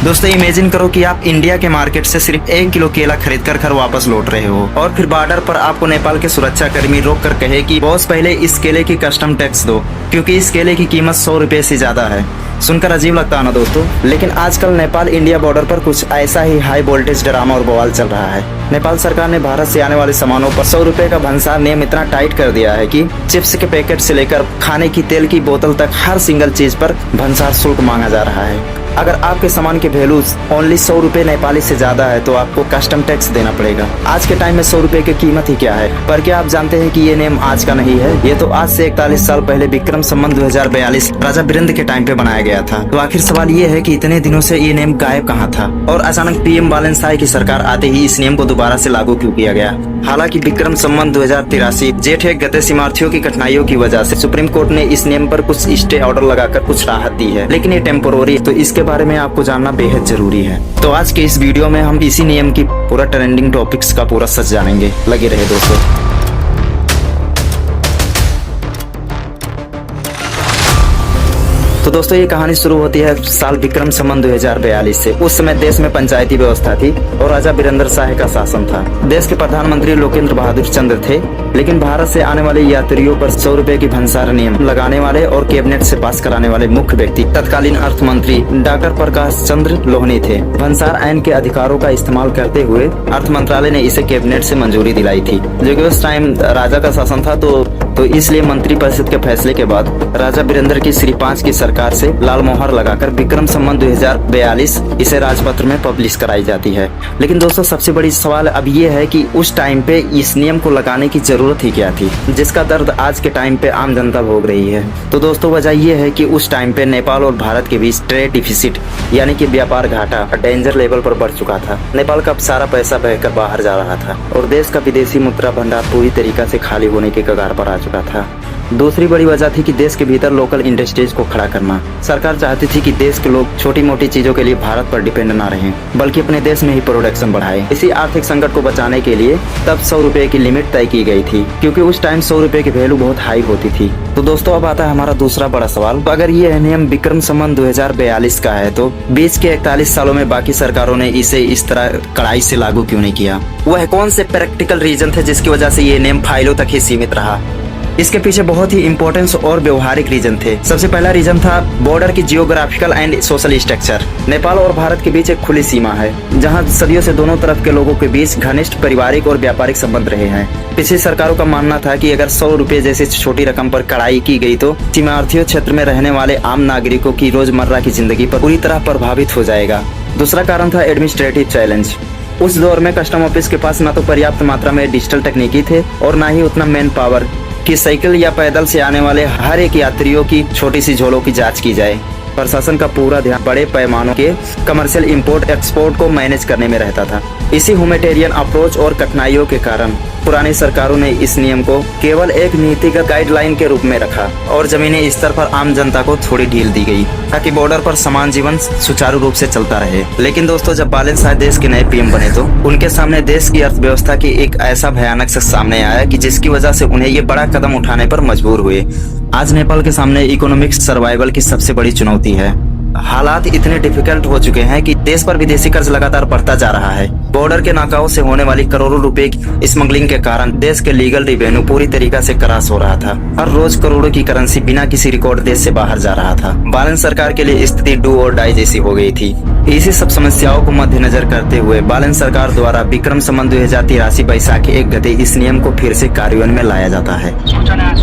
दोस्तों इमेजिन करो कि आप इंडिया के मार्केट से सिर्फ 1 किलो केला खरीद कर घर वापस लौट रहे हो और फिर बॉर्डर पर आपको नेपाल के सुरक्षा कर्मी रोक कर कहे कि बॉस पहले इस केले की कस्टम टैक्स दो क्योंकि इस केले की कीमत 100 रुपए से ज्यादा है। सुनकर अजीब लगता है ना दोस्तों, लेकिन आजकल नेपाल इंडिया बॉर्डर पर कुछ ऐसा ही हाई वोल्टेज ड्रामा और बवाल चल रहा है। नेपाल सरकार ने भारत से आने वाले सामानों पर 100 रुपए का भंसार नियम इतना टाइट कर दिया है कि चिप्स के पैकेट से लेकर खाने की तेल की बोतल तक हर सिंगल चीज पर भंसार शुल्क मांगा जा रहा है। अगर आपके सामान की वैल्यू ओनली 100 रुपए नेपाली से ज्यादा है तो आपको कस्टम टैक्स देना पड़ेगा। आज के टाइम में 100 रुपए की कीमत ही क्या है, पर क्या आप जानते हैं कि ये नियम आज का नहीं है, ये तो आज से 41 साल पहले विक्रम संवत 2042 राजा वीरेंद्र के टाइम पे बनाया गया था। तो आखिर सवाल ये है कि इतने दिनों से ये नियम गायब कहाँ था और अचानक पीएम बालन शाह की सरकार आते ही इस नियम को दोबारा से लागू क्यों किया गया। हालांकि विक्रम संवत 2083 जेठ 1 गते सीमार्थियों की कठिनाइयों की वजह से सुप्रीम कोर्ट ने इस नियम पर कुछ स्टे ऑर्डर लगाकर कुछ राहत दी है, लेकिन ये टेम्पोररी, तो इसके बारे में आपको जानना बेहद जरूरी है। तो आज के इस वीडियो में हम इसी नियम की पूरा ट्रेंडिंग टॉपिक्स का पूरा सच जानेंगे। लगे रहे दोस्तों। तो दोस्तों ये कहानी शुरू होती है साल विक्रम संवत 2042 से। उस समय देश में पंचायती व्यवस्था थी और राजा वीरेंद्र शाह का शासन था। देश के प्रधानमंत्री लोकेंद्र बहादुर चंद्र थे, लेकिन भारत से आने वाले यात्रियों पर 100 रुपए की भंसार नियम लगाने वाले और कैबिनेट से पास कराने वाले मुख्य व्यक्ति तत्कालीन अर्थ मंत्री डॉक्टर प्रकाश चंद्र लोहनी थे। भंसार आइन के अधिकारों का इस्तेमाल करते हुए अर्थ मंत्रालय ने इसे कैबिनेट से मंजूरी दिलाई थी, जो कि उस टाइम राजा का शासन था। तो इसलिए मंत्रिपरिषद के फैसले के बाद राजा वीरेंद्र की श्री 5 की सरकार से लाल मोहर लगाकर विक्रम संवत 2042 इसे राजपत्र में पब्लिश कराई जाती है। लेकिन दोस्तों सबसे बड़ी सवाल अब ये है कि उस टाइम पे इस नियम को लगाने की जरूरत ही क्या थी, जिसका दर्द आज के टाइम पे आम जनता भोग रही है। तो दोस्तों वजह ये है कि उस टाइम पे नेपाल और भारत के बीच ट्रेड डिफिसिट यानी कि व्यापार घाटा डेंजर लेवल पर बढ़ चुका था। नेपाल का सारा पैसा बहकर बाहर जा रहा था और देश का विदेशी मुद्रा भंडार पूरी तरीके से खाली होने के कगार पर आ चुका था। दूसरी बड़ी वजह थी कि देश के भीतर लोकल इंडस्ट्रीज को खड़ा करना। सरकार चाहती थी कि देश के लोग छोटी मोटी चीजों के लिए भारत पर डिपेंड ना रहें, बल्कि अपने देश में ही प्रोडक्शन बढ़ाएं। इसी आर्थिक संकट को बचाने के लिए तब 100 रुपए की लिमिट तय की गई थी, क्योंकि उस टाइम 100 रुपए की वैल्यू बहुत हाई होती थी। तो दोस्तों अब आता है हमारा दूसरा बड़ा सवाल, तो अगर ये नियम विक्रम संवत 2042 का है तो बीच के 41 सालों में बाकी सरकारों ने इसे इस तरह कड़ाई से लागू क्यों नहीं किया? वह कौन से प्रैक्टिकल रीजन थे जिसकी वजह से ये नियम फाइलों तक ही सीमित रहा? इसके पीछे बहुत ही इंपॉर्टेंस और व्यवहारिक रीजन थे। सबसे पहला रीजन था बॉर्डर की geographical and social structure. Nepal और भारत के बीच एक खुली सीमा है, जहां सदियों से दोनों तरफ के लोगों के बीच घनिष्ठ पारिवारिक और व्यापारिक संबंध रहे हैं। पिछली सरकारों का मानना था कि अगर 100 रुपए जैसी छोटी रकम पर कड़ाई की गई तो सीमावर्ती क्षेत्र में रहने वाले आम नागरिकों की रोजमर्रा की जिंदगी पर पूरी तरह प्रभावित हो जाएगा। दूसरा कारण था एडमिनिस्ट्रेटिव चैलेंज। उस दौर में कस्टम ऑफिस के पास न तो पर्याप्त मात्रा में डिजिटल तकनीकी थे और न ही उतना मैन पावर कि साइकिल या पैदल से आने वाले हर एक यात्रियों की छोटी सी झोलों की जांच की जाए। प्रशासन का पूरा ध्यान बड़े पैमानों के कमर्शियल इंपोर्ट एक्सपोर्ट को मैनेज करने में रहता था। इसी ह्यूमैनिटेरियन अप्रोच और कठिनाइयों के कारण पुरानी सरकारों ने इस नियम को केवल एक नीतिगत गाइडलाइन के रूप में रखा और जमीनी स्तर पर आम जनता को थोड़ी ढील दी गई ताकि बॉर्डर पर समान जीवन सुचारू रूप से चलता रहे। लेकिन दोस्तों जब बालन शाह देश के नए पीएम बने तो उनके सामने देश की अर्थव्यवस्था की एक ऐसा भयानक शख्स सामने आया कि जिसकी वजह से उन्हें ये बड़ा कदम उठाने पर मजबूर हुए। आज नेपाल के सामने इकोनॉमिक सर्वाइवल की सबसे बड़ी चुनौती है। हालात इतने डिफिकल्ट हो चुके हैं कि देश पर विदेशी कर्ज लगातार बढ़ता जा रहा है। बॉर्डर के नाकाओं से होने वाली करोड़ों रुपए की स्मगलिंग के कारण देश के लीगल रिवेन्यू पूरी तरीके से क्रैश हो रहा था। हर रोज करोड़ों की करेंसी बिना किसी रिकॉर्ड देश से बाहर जा रहा था। बालन सरकार के लिए स्थिति डू और डाई जैसी हो गई थी। इसी सब समस्याओं को मद्देनजर करते हुए बालन सरकार द्वारा विक्रम संवत 2083 बैसाखी 1 गते इस नियम को फिर से कार्यान्वयन में लाया जाता है। सूचना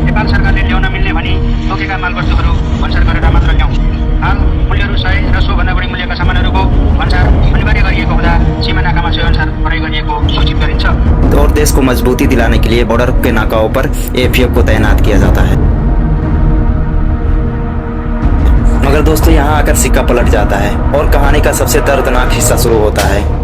नेपाल सरकारले ल्याउन मिल्ने भनी तोकेका मालवस्तुहरू भन्सार गरेर मात्र ल्याउँ। हाल मूल्यहरू 100 र सोभन्दा बढी मूल्यका सामानहरूको भन्सार अनिवार्य गरिएको हुँदा सीमा नाकामा सोही अनुसार प्रयोग गरिएको सूचित गरिन्छ। और देश को मजबूती दिलाने के लिए बॉर्डर के नाकाओं पर एफएफ को तैनात किया जाता है। मगर दोस्तों यहाँ आकर सिक्का पलट जाता है और कहानी का सबसे दर्दनाक हिस्सा शुरू होता है।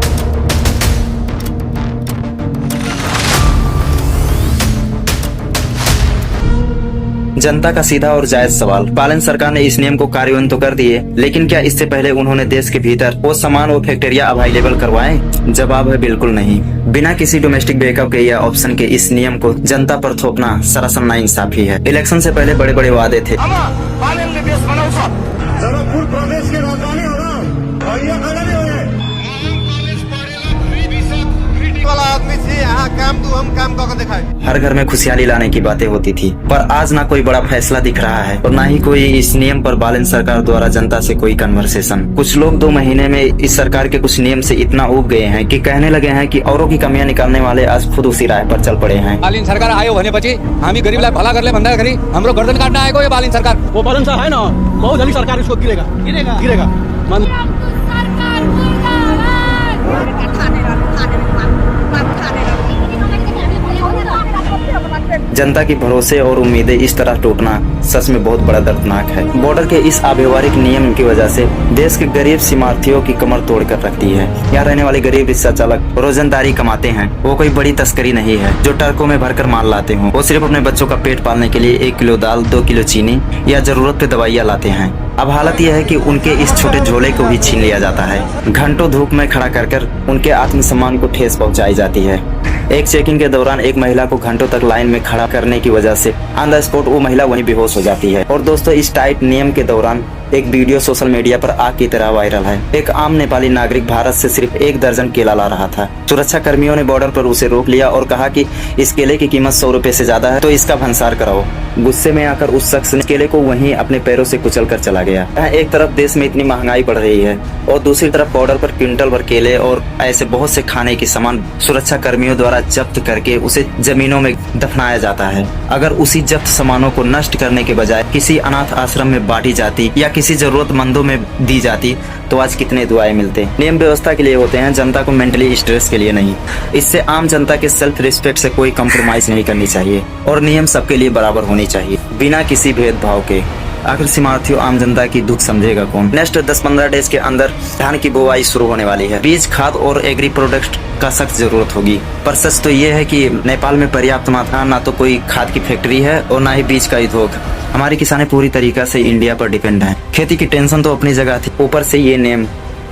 जनता का सीधा और जायज सवाल, बालन सरकार ने इस नियम को कार्यान्वयन तो कर दिए, लेकिन क्या इससे पहले उन्होंने देश के भीतर वो सामान और फैक्ट्रियां अवेलेबल करवाए? जवाब है बिल्कुल नहीं। बिना किसी डोमेस्टिक बैकअप के या ऑप्शन के इस नियम को जनता पर थोपना सरासर नाइंसाफी है। इलेक्शन से पहले बड़े बड़े वादे थे। जनकपुर प्रदेश की राजधानी हो रहा वाला आदमी से यहाँ काम तू हम काम करके दिखाए। हर घर में खुशहाली लाने की बातें होती थी, पर आज ना कोई बड़ा फैसला दिख रहा है और ना ही कोई इस नियम पर बालन सरकार द्वारा जनता से कोई कन्वर्सेशन। कुछ लोग 2 महीने में इस सरकार के कुछ नियम से इतना उब गए हैं कि कहने लगे हैं कि औरों की कमियां निकालने वाले आज खुद उसी राह पर चल पड़े हैं। बालिन सरकार आयो भने पछि हामी गरीबलाई भला करले भन्दा गरी हाम्रो गर्दन काट्न आएको यो बालिन सरकार। वो बालन साहब है ना, बहुत जल्दी सरकार इसको गिरेगा गिरेगा गिरेगा। जनता की भरोसे और उम्मीदें इस तरह टूटना सच में बहुत बड़ा दर्दनाक है। बॉर्डर के इस अव्यवहारिक नियम की वजह से देश के गरीब सीमार्थियों की कमर तोड़ कर रखती है। यहाँ रहने वाले गरीब रिक्शा चालक रोजंदारी कमाते हैं, वो कोई बड़ी तस्करी नहीं है जो ट्रकों में भरकर माल लाते हों। वो सिर्फ अपने बच्चों का पेट पालने के लिए 1 किलो दाल, 2 किलो चीनी या जरूरत पे दवाइयाँ लाते हैं। अब हालत यह है कि उनके इस छोटे झोले को भी छीन लिया जाता है। घंटों धूप में खड़ा कर उनके आत्मसम्मान को ठेस पहुंचाई जाती है। एक चेकिंग के दौरान एक महिला को घंटों तक लाइन में खड़ा करने की वजह से ऑन द स्पॉट वो महिला वहीं बेहोश हो जाती है। और दोस्तों, इस टाइट नियम के दौरान एक वीडियो सोशल मीडिया पर आग की तरह वायरल है। एक आम नेपाली नागरिक भारत से सिर्फ 1 दर्जन केला ला रहा था। सुरक्षा कर्मियों ने बॉर्डर पर उसे रोक लिया और कहा कि इस केले की कीमत 100 रुपए से ज्यादा है तो इसका भंसार कराओ। गुस्से में आकर उस शख्स ने केले को वहीं अपने पैरों से कुचल कर चला गया। यहाँ एक तरफ देश में इतनी महंगाई बढ़ रही है और दूसरी तरफ बॉर्डर पर क्विंटल भर केले और ऐसे बहुत से खाने के सामान सुरक्षा कर्मियों द्वारा जब्त करके उसे जमीनों में दफनाया जाता है। अगर उसी जब्त सामानों को नष्ट करने के बजाय किसी अनाथ आश्रम में बांटी जाती या किसी जरूरतमंदों में दी जाती तो आज कितने दुआएं मिलते। नियम व्यवस्था के लिए होते हैं, जनता को मेंटली स्ट्रेस के लिए नहीं। इससे आम जनता के सेल्फ रिस्पेक्ट से कोई कॉम्प्रोमाइज नहीं करनी चाहिए और नियम सबके लिए बराबर होनी चाहिए बिना किसी भेदभाव के। आखिर सीमार्थियों आम जनता की दुख समझेगा कौन। नेक्स्ट 10-15 डेज के अंदर धान की बुवाई शुरू होने वाली है। बीज, खाद और एग्री प्रोडक्ट का सख्त जरूरत होगी। पर सच तो ये है कि नेपाल में पर्याप्त मात्रा ना तो कोई खाद की फैक्ट्री है और ना ही बीज का उद्योग। हमारे किसान पूरी तरीका से इंडिया पर डिपेंड हैं। खेती की टेंशन तो अपनी जगह थी, ऊपर से ये नेम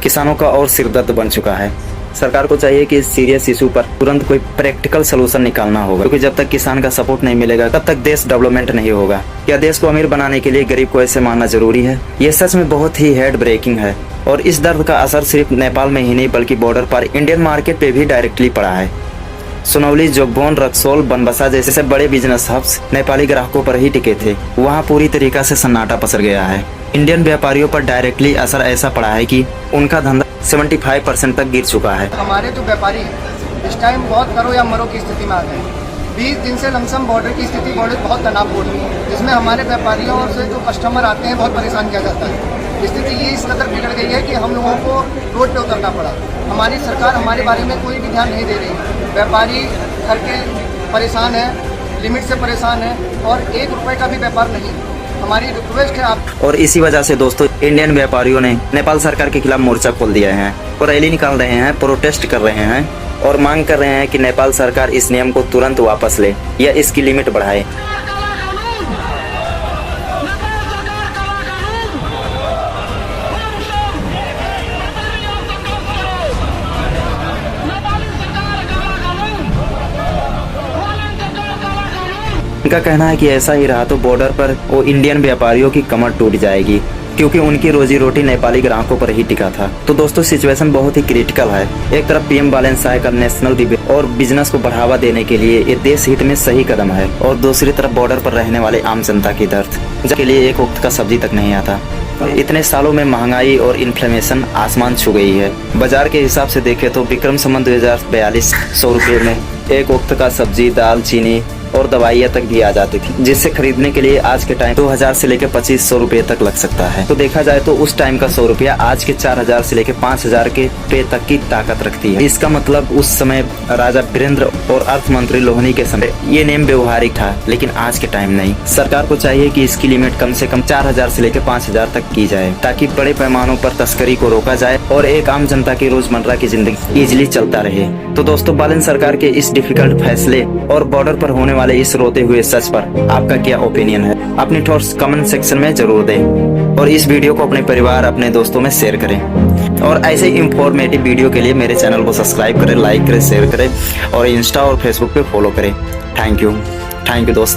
किसानों का और सिरदर्द बन चुका है। सरकार को चाहिए कि इस सीरियस इशू पर तुरंत कोई प्रैक्टिकल सोल्यूशन निकालना होगा, क्योंकि जब तक किसान का सपोर्ट नहीं मिलेगा तब तक देश डेवलपमेंट नहीं होगा। क्या देश को अमीर बनाने के लिए गरीब को ऐसे मानना जरूरी है? ये सच में बहुत ही हेड ब्रेकिंग है और इस दर्द का असर सिर्फ नेपाल में ही नहीं बल्कि बॉर्डर पर इंडियन मार्केट पे भी डायरेक्टली पड़ा है। सुनौली, जोगबोन, रक्सौल, बनबसा जैसे बड़े बिजनेस हब्स नेपाली ग्राहकों पर ही टिके थे, वहाँ पूरी तरीका से सन्नाटा पसर गया है। इंडियन व्यापारियों पर डायरेक्टली असर ऐसा पड़ा है कि उनका धंधा 75% तक गिर चुका है। हमारे जो व्यापारी इस टाइम बहुत करो या मरो की स्थिति में आ गए। 20 दिन से लमसम बॉर्डर की स्थिति बहुत तनावपूर्ण है, जिसमें हमारे व्यापारियों से जो कस्टमर आते हैं बहुत परेशान किया जाता है। स्थिति ये इस कदर बिगड़ गई है कि हम लोगों को रोड पे उतरना पड़ा। हमारी सरकार हमारे बारे में कोई भी ध्यान नहीं दे रही। व्यापारी घर के परेशान है, लिमिट से परेशान है और 1 रुपए का भी व्यापार नहीं। हमारी रिक्वेस्ट है आप। और इसी वजह से दोस्तों, इंडियन व्यापारियों ने नेपाल सरकार के खिलाफ मोर्चा खोल दिया है और रैली निकाल रहे हैं, प्रोटेस्ट कर रहे हैं और मांग कर रहे हैं कि नेपाल सरकार इस नियम को तुरंत वापस ले या इसकी लिमिट बढ़ाए। उनका कहना है कि ऐसा ही रहा तो बॉर्डर पर वो इंडियन व्यापारियों की कमर टूट जाएगी, क्योंकि उनकी रोजी रोटी नेपाली ग्राहकों पर ही टिका था। तो दोस्तों, सिचुएशन बहुत ही क्रिटिकल है। एक तरफ पीएम बालन साहेब का नेशनल डिबेट और बिजनेस को बढ़ावा देने के लिए ये देश हित में सही कदम है, और दूसरी तरफ बॉर्डर पर रहने वाले आम जनता की दर्द, जिसके लिए एक वक्त का सब्जी तक नहीं आता। इतने सालों में महंगाई और इन्फ्लेमेशन आसमान छू गई है। बाजार के हिसाब से देखें तो विक्रम संवत 2042 100 रुपये में एक वक्त का सब्जी, दाल, चीनी और दवाइयाँ तक भी आ जाती थी, जिससे खरीदने के लिए आज के टाइम 2000 से लेकर 2500 रुपए तक लग सकता है। तो देखा जाए तो उस टाइम का 100 रुपया आज के 4000 से लेकर 5000 के पे तक की ताकत रखती है। इसका मतलब उस समय राजा वीरेंद्र और अर्थ मंत्री लोहनी के समय ये नियम व्यवहारिक था, लेकिन आज के टाइम नहीं। सरकार को चाहिए कि इसकी लिमिट कम से कम 4000 से लेकर 5000 तक की जाए, ताकि बड़े पैमानों पर तस्करी को रोका जाए और एक आम जनता की रोजमर्रा की जिंदगी इजिली चलता रहे। तो दोस्तों, बालन सरकार के इस डिफिकल्ट फैसले और बॉर्डर पर होने वाले इस रोते हुए सच पर आपका क्या ओपिनियन है? अपनी थॉट्स कमेंट सेक्शन में जरूर दें और इस वीडियो को अपने परिवार, अपने दोस्तों में शेयर करें। और ऐसे इंफॉर्मेटिव वीडियो के लिए मेरे चैनल को सब्सक्राइब करें, लाइक करें, शेयर करें और इंस्टा और फेसबुक पे फॉलो करें। थैंक यू दोस्त।